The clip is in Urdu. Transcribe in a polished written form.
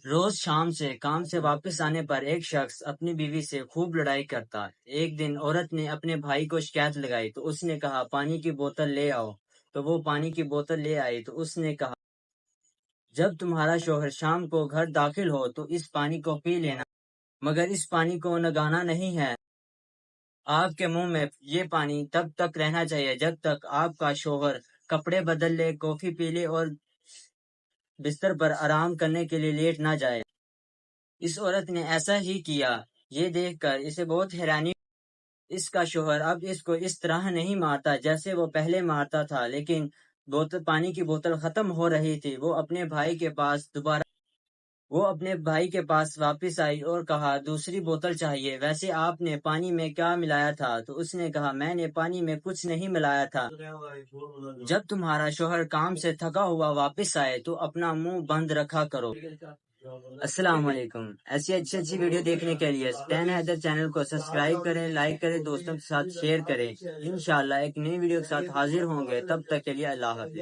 روز شام سے کام سے واپس آنے پر ایک شخص اپنی بیوی سے خوب لڑائی کرتا۔ ایک دن عورت نے اپنے بھائی کو شکایت لگائی تو اس نے کہا پانی کی بوتل لے آؤ، تو وہ پانی کی بوتل لے آئی تو اس نے کہا جب تمہارا شوہر شام کو گھر داخل ہو تو اس پانی کو پی لینا، مگر اس پانی کو نگانا نہیں ہے۔ آپ کے منہ میں یہ پانی تب تک رہنا چاہیے جب تک آپ کا شوہر کپڑے بدل لے، کافی پی لے اور بستر پر آرام کرنے کے لیے لیٹ نہ جائے۔ اس عورت نے ایسا ہی کیا۔ یہ دیکھ کر اسے بہت حیرانی ہوئی۔ اس کا شوہر اب اس کو اس طرح نہیں مارتا جیسے وہ پہلے مارتا تھا، لیکن پانی کی بوتل ختم ہو رہی تھی۔ وہ اپنے بھائی کے پاس واپس آئی اور کہا دوسری بوتل چاہیے، ویسے آپ نے پانی میں کیا ملایا تھا؟ تو اس نے کہا میں نے پانی میں کچھ نہیں ملایا تھا۔ جب تمہارا شوہر کام سے تھکا ہوا واپس آئے تو اپنا منہ بند رکھا کرو۔ السلام علیکم۔ ایسی اچھی ویڈیو دیکھنے کے لیے اسٹین حیدر چینل کو سبسکرائب کریں، لائک کریں، دوستوں کے ساتھ شیئر کریں۔ انشاءاللہ ایک نئی ویڈیو کے ساتھ حاضر ہوں گے، تب تک کے لیے اللہ حافظ۔